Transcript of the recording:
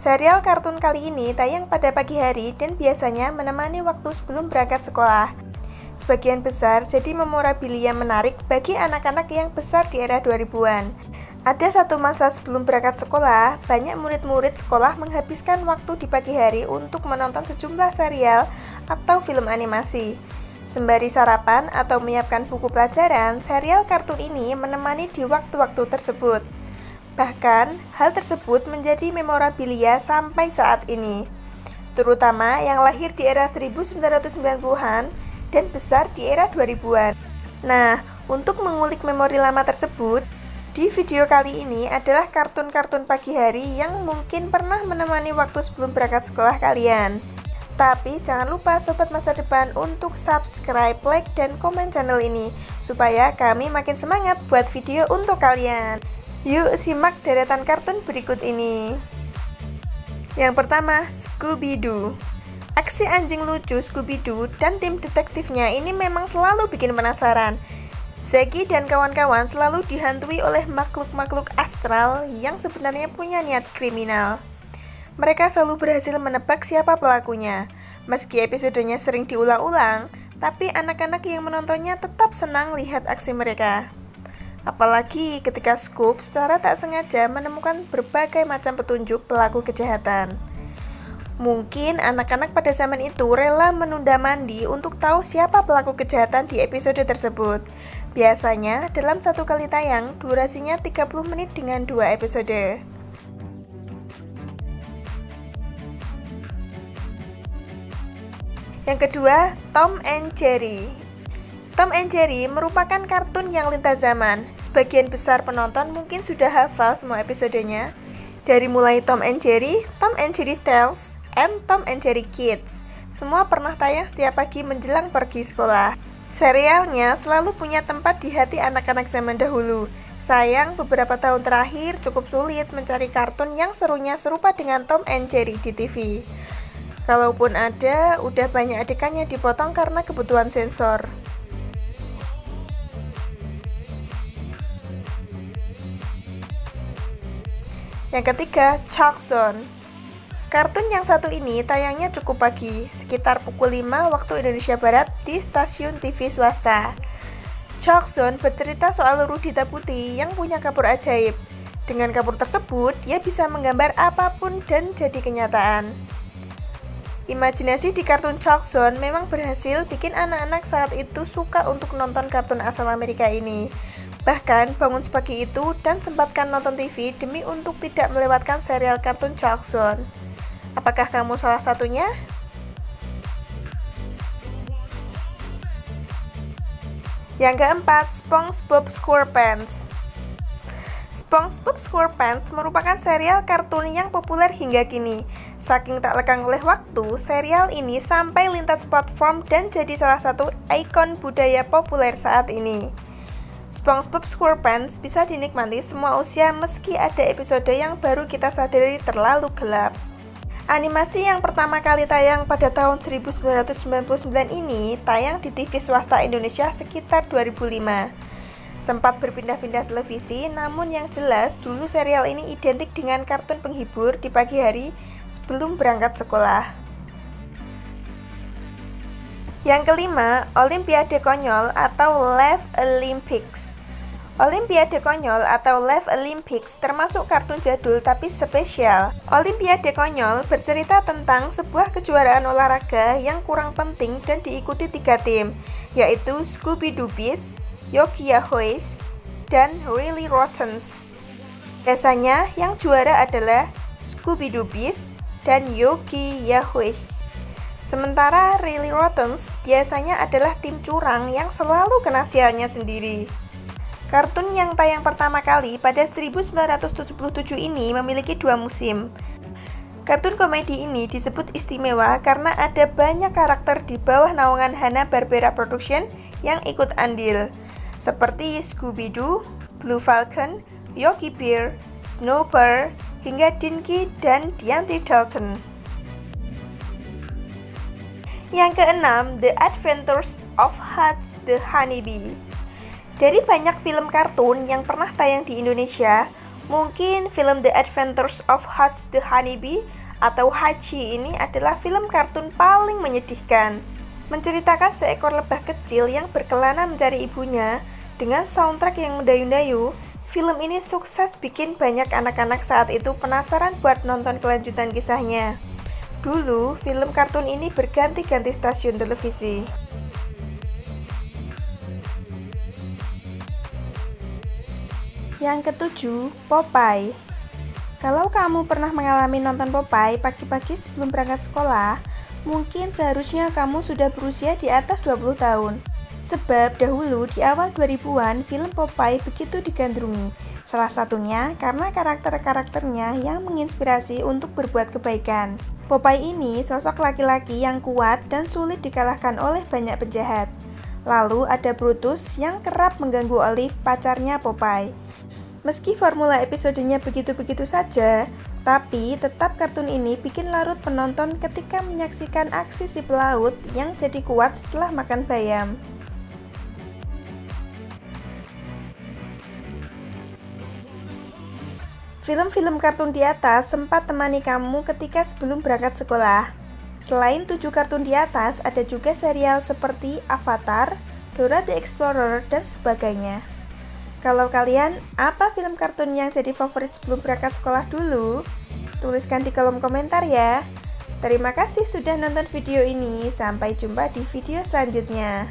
Serial kartun kali ini tayang pada pagi hari dan biasanya menemani waktu sebelum berangkat sekolah. Sebagian besar jadi memorabilia menarik bagi anak-anak yang besar di era 2000-an. Ada satu masa sebelum berangkat sekolah, banyak murid-murid sekolah menghabiskan waktu di pagi hari untuk menonton sejumlah serial atau film animasi. Sembari sarapan atau menyiapkan buku pelajaran, serial kartun ini menemani di waktu-waktu tersebut. Bahkan, hal tersebut menjadi memorabilia sampai saat ini, terutama yang lahir di era 1990-an dan besar di era 2000-an. Nah, untuk mengulik memori lama tersebut, di video kali ini adalah kartun-kartun pagi hari yang mungkin pernah menemani waktu sebelum berangkat sekolah kalian. Tapi jangan lupa sobat masa depan untuk subscribe, like, dan komen channel ini, supaya kami makin semangat buat video untuk kalian. Yuk simak deretan kartun berikut ini. Yang pertama, Scooby-Doo. Aksi anjing lucu Scooby-Doo dan tim detektifnya ini memang selalu bikin penasaran. Shaggy dan kawan-kawan selalu dihantui oleh makhluk-makhluk astral yang sebenarnya punya niat kriminal. Mereka selalu berhasil menebak siapa pelakunya. Meski episodenya sering diulang-ulang, tapi anak-anak yang menontonnya tetap senang lihat aksi mereka. Apalagi ketika Scoop secara tak sengaja menemukan berbagai macam petunjuk pelaku kejahatan. Mungkin anak-anak pada zaman itu rela menunda mandi untuk tahu siapa pelaku kejahatan di episode tersebut. Biasanya dalam satu kali tayang durasinya 30 menit dengan 2 episode. Yang kedua, Tom and Jerry. Tom and Jerry merupakan kartun yang lintas zaman. Sebagian besar penonton mungkin sudah hafal semua episodenya. Dari mulai Tom and Jerry Tales, and Tom and Jerry Kids. Semua pernah tayang setiap pagi menjelang pergi sekolah. Serialnya selalu punya tempat di hati anak-anak zaman dahulu. Sayang, beberapa tahun terakhir cukup sulit mencari kartun yang serunya serupa dengan Tom and Jerry di TV. Kalaupun ada, udah banyak adegannya dipotong karena kebutuhan sensor. Yang ketiga, Chalk Zone. Kartun yang satu ini tayangnya cukup pagi, sekitar pukul 5 waktu Indonesia Barat di stasiun TV swasta. Chalk Zone bercerita soal Rudita Putih yang punya kapur ajaib. Dengan kapur tersebut, dia bisa menggambar apapun dan jadi kenyataan. Imajinasi di kartun Chalk Zone memang berhasil bikin anak-anak saat itu suka untuk nonton kartun asal Amerika ini. Bahkan bangun sepagi itu dan sempatkan nonton TV demi untuk tidak melewatkan serial kartun Chalk Zone. Apakah kamu salah satunya? Yang keempat, SpongeBob SquarePants. SpongeBob SquarePants merupakan serial kartun yang populer hingga kini. Saking tak lekang oleh waktu, serial ini sampai lintas platform dan jadi salah satu ikon budaya populer saat ini. SpongeBob SquarePants bisa dinikmati semua usia meski ada episode yang baru kita sadari terlalu gelap. Animasi yang pertama kali tayang pada tahun 1999 ini tayang di TV swasta Indonesia sekitar 2005. Sempat berpindah-pindah televisi, namun yang jelas dulu serial ini identik dengan kartun penghibur di pagi hari sebelum berangkat sekolah. Yang kelima, Olimpiade Konyol atau Laugh Olympics. Olimpiade Konyol atau Laugh Olympics termasuk kartun jadul tapi spesial. Olimpiade Konyol bercerita tentang sebuah kejuaraan olahraga yang kurang penting dan diikuti 3 tim, yaitu Scooby-Doobies, Yogi Yahoys, dan Really Rottens. Biasanya yang juara adalah Scooby-Doobies dan Yogi Yahoys. Sementara Really Rottens biasanya adalah tim curang yang selalu kena sialnya sendiri. Kartun yang tayang pertama kali pada 1977 ini memiliki 2 musim. Kartun komedi ini disebut istimewa karena ada banyak karakter di bawah naungan Hanna-Barbera Production yang ikut andil, seperti Scooby-Doo, Blue Falcon, Yogi Bear, Snowbird, hingga Dinky dan Dianti Dalton. Yang keenam, The Adventures of Hugs the Honeybee. Dari banyak film kartun yang pernah tayang di Indonesia, Mungkin film The Adventures of Hugs the Honeybee atau Hachi ini adalah film kartun paling menyedihkan. Menceritakan seekor lebah kecil yang berkelana mencari ibunya dengan soundtrack yang mendayu-dayu. Film ini sukses bikin banyak anak-anak saat itu penasaran buat nonton kelanjutan kisahnya. Dulu, film kartun ini berganti-ganti stasiun televisi. Yang ketujuh, Popeye. Kalau kamu pernah mengalami nonton Popeye pagi-pagi sebelum berangkat sekolah, mungkin seharusnya kamu sudah berusia di atas 20 tahun. Sebab dahulu di awal 2000-an film Popeye begitu digandrungi. Salah satunya karena karakter-karakternya yang menginspirasi untuk berbuat kebaikan. Popeye ini sosok laki-laki yang kuat dan sulit dikalahkan oleh banyak penjahat. Lalu ada Brutus yang kerap mengganggu Olive, pacarnya Popeye. Meski formula episodenya begitu-begitu saja, tapi tetap kartun ini bikin larut penonton ketika menyaksikan aksi si pelaut yang jadi kuat setelah makan bayam. Film-film kartun di atas sempat temani kamu ketika sebelum berangkat sekolah. Selain 7 kartun di atas, ada juga serial seperti Avatar, Dora the Explorer, dan sebagainya. Kalau kalian, apa film kartun yang jadi favorit sebelum berangkat sekolah dulu? Tuliskan di kolom komentar ya. Terima kasih sudah nonton video ini. Sampai jumpa di video selanjutnya.